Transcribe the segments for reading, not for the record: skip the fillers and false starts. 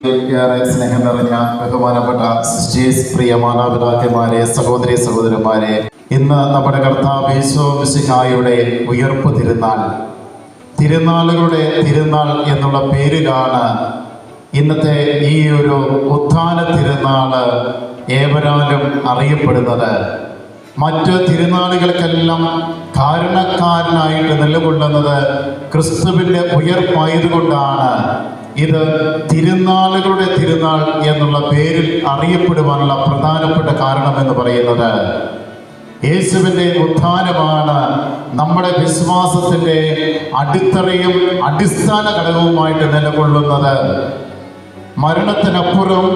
ഏറെ സ്നേഹം നിറഞ്ഞ ബഹുമാനപ്പെട്ട സിസ്റ്റേഴ്സ്, പ്രിയ മാതാപിതാക്കന്മാരെ, സഹോദരി സഹോദരന്മാരെ, ഇന്ന് നമ്മുടെ കർത്താവ് യേശു മിശിഹായുടെ ഉയർപ്പ് തിരുനാളുകളുടെ തിരുനാൾ എന്നുള്ള പേരിലാണ് ഇന്നത്തെ ഈ ഒരു ഉത്ഥാന തിരുനാള് ഏവരാലും അറിയപ്പെടുന്നത്. മറ്റ് തിരുനാളുകൾക്കെല്ലാം കാരണക്കാരനായിട്ട് നിലകൊള്ളുന്നത് ക്രിസ്തുവിൻ്റെ ഉയർപ്പായതുകൊണ്ടാണ് ഇത് തിരുനാളുകളുടെ തിരുനാൾ എന്നുള്ള പേരിൽ അറിയപ്പെടുവാനുള്ള പ്രധാനപ്പെട്ട കാരണമെന്ന് പറയുന്നത്. യേശുവിൻ്റെ ഉത്ഥാനമാണ് നമ്മുടെ വിശ്വാസത്തിൻ്റെ അടിത്തറയും അടിസ്ഥാന ഘടകവുമായിട്ട് നിലകൊള്ളുന്നത്. മരണത്തിനപ്പുറം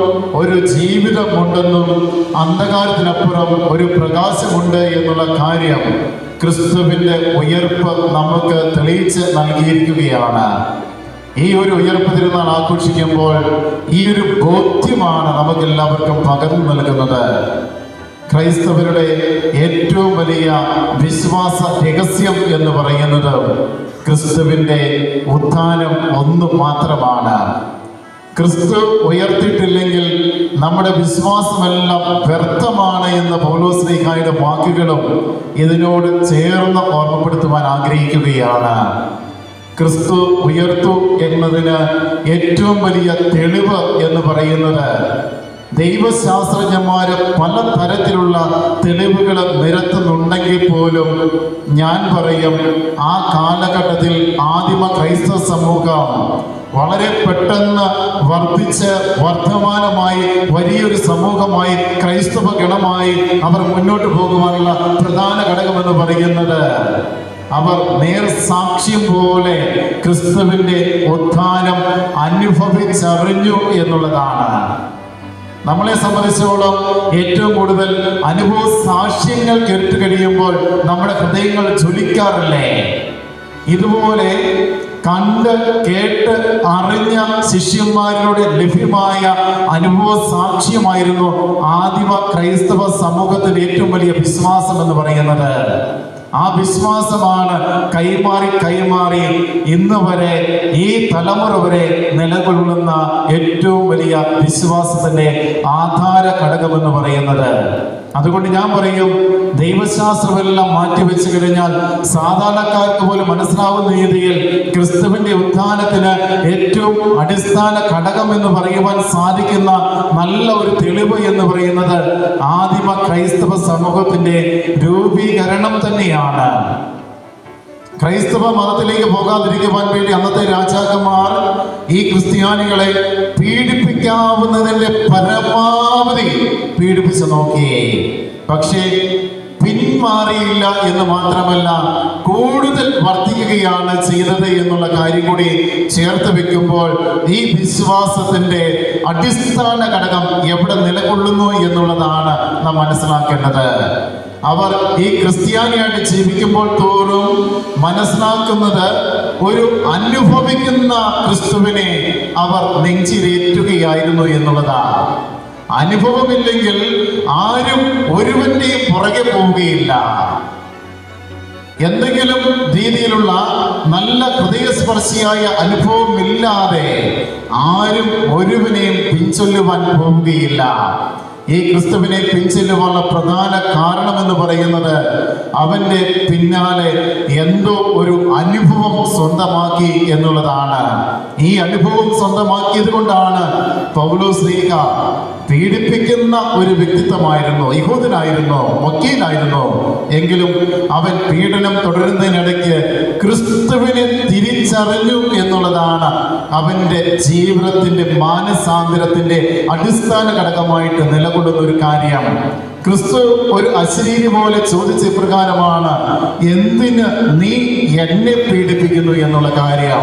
ഒരു ജീവിതമുണ്ടെന്നും അന്ധകാരത്തിനപ്പുറം ഒരു പ്രകാശമുണ്ട് എന്നുള്ള കാര്യം ക്രിസ്തുവിൻ്റെ ഉയർപ്പ് നമുക്ക് തെളിയിച്ച് നൽകിയിരിക്കുകയാണ്. ഈ ഒരു ഉയർപ്പ് തിരുനാൾ ആഘോഷിക്കുമ്പോൾ ഈ ഒരു ബോധ്യമാണ് നമുക്കെല്ലാവർക്കും പകർന്നു നൽകുന്നത്. ക്രൈസ്തവരുടെ ഏറ്റവും വലിയ വിശ്വാസ രഹസ്യം എന്ന് പറയുന്നത് ക്രിസ്തുവിൻ്റെ ഉത്ഥാനം ഒന്ന് മാത്രമാണ്. ക്രിസ്തു ഉയർത്തിയിട്ടില്ലെങ്കിൽ നമ്മുടെ വിശ്വാസമെല്ലാം വ്യർത്ഥമാണ് എന്ന പൗലോസ്ലീഹായുടെ വാക്കുകളും ഇതിനോട് ചേർന്ന് ഓർമ്മപ്പെടുത്തുവാൻ ആഗ്രഹിക്കുകയാണ്. ക്രിസ്തു ഉയർത്തു എന്നതിന് ഏറ്റവും വലിയ തെളിവ് എന്ന് പറയുന്നത് ദൈവശാസ്ത്രജ്ഞന്മാര് പല തരത്തിലുള്ള തെളിവുകൾ നിരത്തുന്നുണ്ടെങ്കിൽ പോലും ഞാൻ പറയും, ആ കാലഘട്ടത്തിൽ ആദിമ ക്രൈസ്തവ സമൂഹം വളരെ പെട്ടെന്ന് വർദ്ധിച്ച് വർദ്ധമാനമായി വലിയൊരു സമൂഹമായി ക്രൈസ്തവ ഗണമായി അവർ മുന്നോട്ട് പോകുവാനുള്ള പ്രധാന ഘടകമെന്ന് പറയുന്നത് അവർ നേർസാക്ഷ്യം പോലെ ക്രിസ്തുവിൻ്റെ ഉത്ഥാനം അനുഭവിച്ചറിഞ്ഞു എന്നുള്ളതാണ്. നമ്മളെ സംബന്ധിച്ചോളം ഏറ്റവും കൂടുതൽ അനുഭവ സാക്ഷ്യങ്ങൾ കേട്ട് കഴിയുമ്പോൾ നമ്മുടെ ഹൃദയങ്ങൾ ജ്വലിക്കാറില്ലേ? ഇതുപോലെ കണ്ട് കേട്ട് അറിഞ്ഞ ശിഷ്യന്മാരിലൂടെ ലഭ്യമായ അനുഭവ സാക്ഷ്യമായിരുന്നു ആദിമ ക്രൈസ്തവ സമൂഹത്തിന്റെ ഏറ്റവും വലിയ വിശ്വാസം എന്ന് പറയുന്നത്. ആ വിശ്വാസമാണ് കൈമാറി ഇന്ന് വരെ ഈ തലമുറ വരെ നിലകൊള്ളുന്ന ഏറ്റവും വലിയ വിശ്വാസത്തിന്റെ ആധാര ഘടകമെന്ന് പറയുന്നത്. അതുകൊണ്ട് ഞാൻ പറയും, ദൈവശാസ്ത്രമെല്ലാം മാറ്റിവെച്ച് കഴിഞ്ഞാൽ സാധാരണക്കാർക്ക് പോലും മനസ്സിലാവുന്ന രീതിയിൽ ക്രിസ്തുവിന്റെ ഉത്ഥാനത്തിന് ഏറ്റവും അടിസ്ഥാന ഘടകം എന്ന് പറയുവാൻ സാധിക്കുന്ന നല്ല ഒരു തെളിവ് എന്ന് പറയുന്നത് ആദിമ ക്രൈസ്തവ സമൂഹത്തിന്റെ രൂപീകരണം തന്നെയാണ്. ക്രൈസ്തവ മതത്തിലേക്ക് പോകാതിരിക്കുവാൻ വേണ്ടി അന്നത്തെ രാജാക്കന്മാർ ഈ ക്രിസ്ത്യാനികളെ പീഡിപ്പിക്കാവുന്നതിന്റെ പരമാവധി പീഡിപ്പിച്ചു നോക്കി. പക്ഷേ പിന്മാറിയില്ല എന്ന് മാത്രമല്ല, കൂടുതൽ വർദ്ധിക്കുകയാണ് ചെയ്തത് എന്നുള്ള കാര്യം കൂടി ചേർത്ത് വെക്കുമ്പോൾ ഈ വിശ്വാസത്തിന്റെ അടിസ്ഥാന ഘടകം എവിടെ നിലകൊള്ളുന്നു എന്നുള്ളതാണ് നാം മനസ്സിലാക്കേണ്ടത്. അവർ ഈ ക്രിസ്ത്യാനിയായിട്ട് ജീവിക്കുമ്പോൾ തോറും മനസ്സിലാക്കുന്നത് ഒരു അനുഭവിക്കുന്ന ക്രിസ്തുവിനെ അവർ നെഞ്ചിലേറ്റുകയായിരുന്നു എന്നുള്ളതാണ്. അനുഭവമില്ലെങ്കിൽ ആരും ഒരുവന്റെയും പുറകെ പോവുകയില്ല. എന്തെങ്കിലും രീതിയിലുള്ള നല്ല ഹൃദയസ്പർശിയായ അനുഭവമില്ലാതെ ആരും ഒരുവനെയും പിൻചൊല്ലുവാൻ പോവുകയില്ല. ഈ ക്രിസ്തുവിനെ പിൻചൊല്ലുവാനുള്ള പ്രധാന കാരണം എന്ന് പറയുന്നത് അവന്റെ പിന്നാലെ എന്തോ ഒരു അനുഭവം സ്വന്തമാക്കി എന്നുള്ളതാണ്. ഈ അനുഭവം സ്വന്തമാക്കിയത് കൊണ്ടാണ് പൗലോസ്ലീഹ പീഡിപ്പിക്കുന്ന ഒരു വ്യക്തിത്വമായിരുന്നു, യഹൂദനായിരുന്നു, വക്കീലായിരുന്നു. എങ്കിലും അവൻ പീഡനം തുടരുന്നതിനിടയ്ക്ക് ക്രിസ്തുവിനെ തിരിച്ചറിഞ്ഞു എന്നുള്ളതാണ് അവന്റെ ജീവിതത്തിന്റെ മാനസാന്തരത്തിന്റെ അടിസ്ഥാന ഘടകമായിട്ട് നിലകൊള്ളുന്ന ഒരു കാര്യം. ക്രിസ്തു ഒരു അശരീരി പോലെ ചോദിച്ച ഇപ്രകാരമാണ്, എന്തിന് നീ എന്നെ പീഡിപ്പിക്കുന്നു എന്നുള്ള കാര്യം.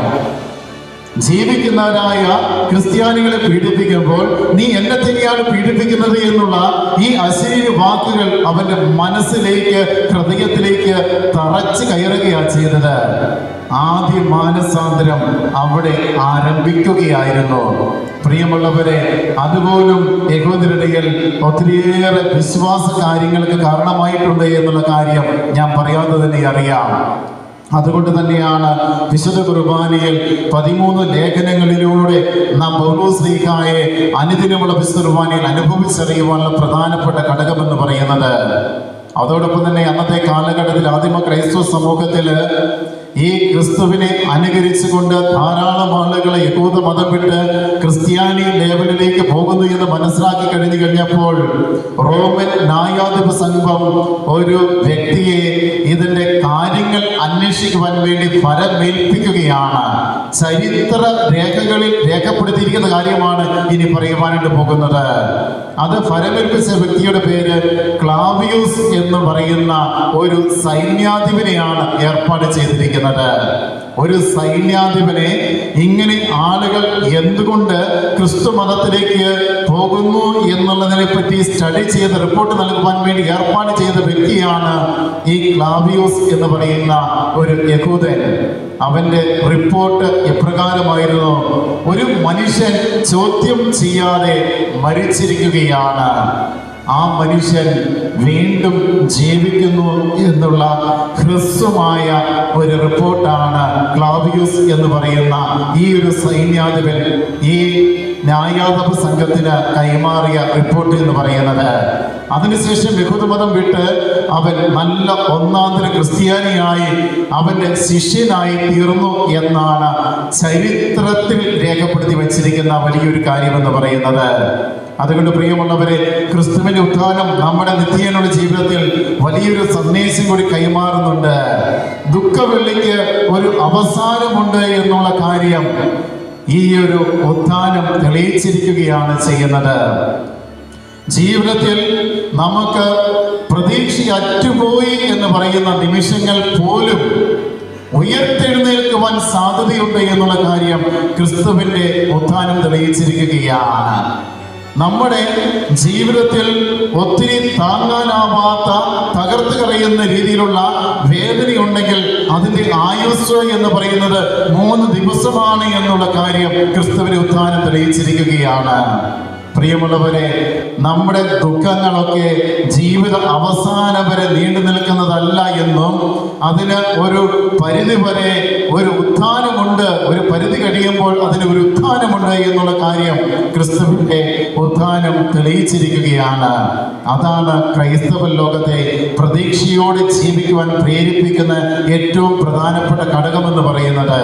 ജീവിക്കുന്നവരായ ക്രിസ്ത്യാനികളെ പീഡിപ്പിക്കുമ്പോൾ നീ എന്നെ തന്നെയാണ് പീഡിപ്പിക്കുന്നത് എന്നുള്ള ഈ അശരീരി വാക്കുകൾ അവന്റെ മനസ്സിലേക്ക്, ഹൃദയത്തിലേക്ക് തറച്ച് കയറുകയാണ് ചെയ്തത്. ആദ്യ മാനസാന്തരം അവിടെ ആരംഭിക്കുകയായിരുന്നു. പ്രിയമുള്ളവരെ, അതുപോലും യഹൂദരുടെയിൽ ഒത്തിരിയേറെ വിശ്വാസ കാര്യങ്ങൾക്ക് കാരണമായിട്ടുണ്ട് എന്നുള്ള കാര്യം ഞാൻ പറയാതെ തന്നെ അറിയാം. അതുകൊണ്ട് തന്നെയാണ് വിശുദ്ധ കുർബാനയിൽ 13 ലേഖനങ്ങളിലൂടെ നാം പൗലോസ്ലീഹായെ അനുദിനമുള്ള വിശുദ്ധ കുർബാനയിൽ അനുഭവിച്ചറിയുവാനുള്ള പ്രധാനപ്പെട്ട ഘടകമെന്ന് പറയുന്നത്. അതോടൊപ്പം തന്നെ അന്നത്തെ കാലഘട്ടത്തിൽ ആദിമ ക്രൈസ്തവ സമൂഹത്തിൽ ഈ ക്രിസ്തുവിനെ അനുകരിച്ചുകൊണ്ട് ധാരാളം ആളുകളെ യഹൂദ മതം വിട്ട് ക്രിസ്ത്യാനി ലേവലിലേക്ക് പോകുന്നു എന്ന് മനസ്സിലാക്കി കഴിഞ്ഞപ്പോൾ റോമൻ ന്യായാധിപ സംഘം ഒരു വ്യക്തിയെ ഇതിന്റെ കാര്യങ്ങൾ അന്വേഷിക്കുവാൻ വേണ്ടി ഫരമേൽപ്പിക്കുകയാണ്. ചരിത്ര രേഖകളിൽ രേഖപ്പെടുത്തിയിരിക്കുന്ന കാര്യമാണ് ഇനി പറയുവാനായിട്ട് പോകുന്നത്. അത് ഫരമേൽപ്പിച്ച വ്യക്തിയുടെ പേര് ക്ലാവിയൂസ് എന്ന് പറയുന്ന ഒരു സൈന്യാധിപനെയാണ് ഏർപ്പാട് ചെയ്തിരിക്കുന്നത്. ഒരു സൈന്യാധിപനെ ഇങ്ങനെ ആളുകൾ എന്തുകൊണ്ട് ക്രിസ്തു മതത്തിലേക്ക് പോകുന്നു എന്നുള്ളതിനെ പറ്റി സ്റ്റഡി ചെയ്ത് റിപ്പോർട്ട് നൽകുവാൻ വേണ്ടി ഏർപ്പാട് ചെയ്ത വ്യക്തിയാണ് ഈ ക്ലാവിയൂസ് എന്ന് പറയുന്ന ഒരു യഹൂദൻ. അവന്റെ റിപ്പോർട്ട് ഇപ്രകാരമായിരുന്നു: ഒരു മനുഷ്യൻ ചോദ്യം ചെയ്യാതെ മരിച്ചിരിക്കുകയാണ്, ആ മനുഷ്യൻ വീണ്ടും ജീവിക്കുന്നു എന്നുള്ള ഹ്രസ്വമായ ഒരു റിപ്പോർട്ടാണ് ക്ലാവിയൂസ് എന്ന് പറയുന്ന ഈ ഒരു സൈന്യാധിപൻ ഈ ന്യായാധിപ സംഘത്തിന് കൈമാറിയ റിപ്പോർട്ട് എന്ന് പറയുന്നത്. അതിനുശേഷം യഹൂദമതം വിട്ട് അവൻ നല്ല ഒന്നാന്തര ക്രിസ്ത്യാനിയായി അവന്റെ ശിഷ്യനായി തീർന്നു എന്നാണ് ചരിത്രത്തിൽ രേഖപ്പെടുത്തി വച്ചിരിക്കുന്ന വലിയൊരു കാര്യമെന്ന് പറയുന്നത്. അതുകൊണ്ട് പ്രിയമുള്ളവരെ, ക്രിസ്തുവിന്റെ ഉത്ഥാനം നമ്മുടെ നിത്യനുള്ള ജീവിതത്തിൽ വലിയൊരു സന്ദേശം കൂടി കൈമാറുന്നുണ്ട്. ദുഃഖവെള്ളിക്ക് ഒരു അവസാനമുണ്ട് എന്നുള്ള കാര്യം ഈ ഒരു ഉത്ഥാനം തെളിയിച്ചിരിക്കുകയാണ് ചെയ്യുന്നത്. ജീവിതത്തിൽ നമുക്ക് പ്രതീക്ഷ അറ്റുപോയി എന്ന് പറയുന്ന നിമിഷങ്ങൾ പോലും ഉയർത്തെഴുന്നേൽക്കുവാൻ സാധ്യതയുണ്ട് എന്നുള്ള കാര്യം ക്രിസ്തുവിന്റെ ഉത്ഥാനം തെളിയിച്ചിരിക്കുകയാണ്. നമ്മുടെ ജീവിതത്തിൽ ഒത്തിരി താങ്ങാനാവാത്ത തകർത്ത് കളയുന്ന രീതിയിലുള്ള വേദനയുണ്ടെങ്കിൽ അതിന്റെ ആയുസ് എന്ന് പറയുന്നത് 3 ദിവസമാണ് എന്നുള്ള കാര്യം ക്രിസ്തുവിന്റെ ഉത്ഥാനം തെളിയിച്ചിരിക്കുകയാണ്. പ്രിയമുള്ളവരെ, നമ്മുടെ ദുഃഖങ്ങളൊക്കെ ജീവിത അവസാനം വരെ നീണ്ടു നിൽക്കുന്നതല്ല എന്നും അതിന് ഒരു പരിധി വരെ ഒരു ഉത്ഥാനമുണ്ട്, ഒരു പരിധി കഴിയുമ്പോൾ അതിന് ഒരു ഉത്ഥാനമുണ്ട് എന്നുള്ള കാര്യം ക്രിസ്തുവിന്റെ ഉത്ഥാനം തെളിയിച്ചിരിക്കുകയാണ്. അതാണ് ക്രൈസ്തവ ലോകത്തെ പ്രതീക്ഷയോടെ ജീവിക്കുവാൻ പ്രേരിപ്പിക്കുന്ന ഏറ്റവും പ്രധാനപ്പെട്ട ഘടകമെന്ന് പറയുന്നത്.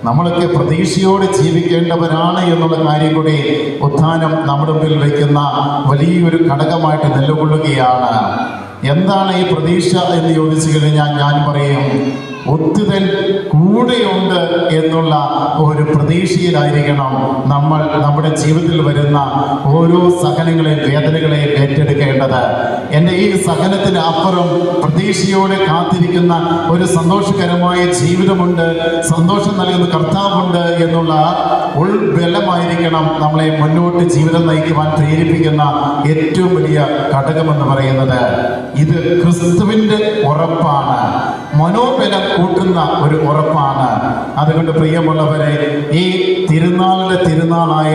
നമ്മളൊക്കെ പ്രതീക്ഷയോടെ ജീവിക്കേണ്ടവരാണ് എന്നുള്ള കാര്യം കൂടി ഉത്ഥാനം നമ്മുടെ മുമ്പിൽ വയ്ക്കുന്ന വലിയൊരു ഘടകമായിട്ട് നിലകൊള്ളുകയാണ്. എന്താണ് ഈ പ്രതീക്ഷ എന്ന് ചോദിച്ചു കഴിഞ്ഞാൽ ഞാൻ പറയും, ഒത്തുതൻ കൂടെയുണ്ട് എന്നുള്ള ഒരു പ്രതീക്ഷയിലായിരിക്കണം നമ്മൾ നമ്മുടെ ജീവിതത്തിൽ വരുന്ന ഓരോ സഹനങ്ങളെയും വേദനകളെയും ഏറ്റെടുക്കേണ്ടത്. എൻ്റെ ഈ സഹനത്തിന് അപ്പുറം പ്രതീക്ഷയോടെ കാത്തിരിക്കുന്ന ഒരു സന്തോഷകരമായ ജീവിതമുണ്ട്, സന്തോഷം നൽകുന്ന കർത്താവുണ്ട് എന്നുള്ള ഉൾബലമായിരിക്കണം നമ്മളെ മുന്നോട്ട് ജീവിതം നയിക്കുവാൻ പ്രേരിപ്പിക്കുന്ന ഏറ്റവും വലിയ ഘടകമെന്ന് പറയുന്നത്. ഇത് ക്രിസ്തുവിൻ്റെ ഉറപ്പാണ്, മനോബലം കൂട്ടുന്ന ഒരു ഉറപ്പാണ്. അതുകൊണ്ട് പ്രിയമുള്ളവരെ, ഈ തിരുനാളിലെ തിരുനാളായ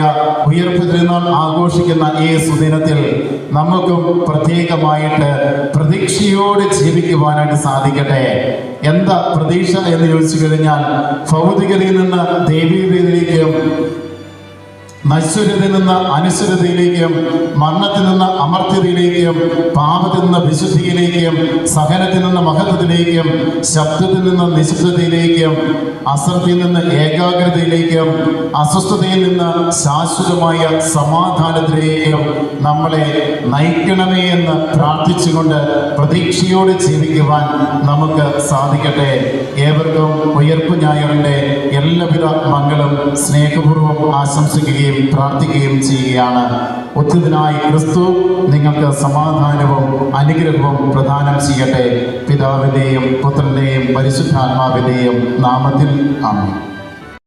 ഉയർപ്പ് തിരുനാൾ ആഘോഷിക്കുന്ന ഈ സുദിനത്തിൽ നമുക്കും പ്രത്യേകമായിട്ട് പ്രതീക്ഷയോടെ ജീവിക്കുവാനായിട്ട് സാധിക്കട്ടെ. എന്താ പ്രതീക്ഷ എന്ന് ചോദിച്ചു കഴിഞ്ഞാൽ, ഭൗതികതയിൽ നിന്ന് ദൈവികതയിലേക്കും, നശ്വരതയിൽ നിന്ന് അനശ്വരതയിലേക്കും, മരണത്തിൽ നിന്ന് അമർത്യതയിലേക്കും, പാപത്തിൽ നിന്ന് വിശുദ്ധിയിലേക്കും, സഹനത്തിൽ നിന്ന് മഹത്വത്തിലേക്കും, ശബ്ദത്തിൽ നിന്ന് നിശബ്ദതയിലേക്കും, അശ്രദ്ധയിൽ നിന്ന് ഏകാഗ്രതയിലേക്കും, അസ്വസ്ഥതയിൽ നിന്ന് ശാശ്വതമായ സമാധാനത്തിലേക്കും നമ്മളെ നയിക്കണമേ എന്ന് പ്രാർത്ഥിച്ചുകൊണ്ട് പ്രതീക്ഷയോടെ ജീവിക്കുവാൻ നമുക്ക് സാധിക്കട്ടെ. ഏവർക്കും ഉയർപ്പ് ഞായറിൻ്റെ എല്ലാവിധ മംഗളം സ്നേഹപൂർവ്വം ആശംസിക്കുകയും പ്രാർത്ഥിക്കുകയും ചെയ്യുകയാണ്. ഒത്തുതിനായി ക്രിസ്തു നിങ്ങൾക്ക് സമാധാനവും അനുഗ്രഹവും പ്രദാനം ചെയ്യട്ടെ. പിതാവിൻ്റെയും പുത്രൻ്റെയും പരിശുദ്ധാത്മാവിൻ്റെയും നാമത്തിൽ ആമേൻ.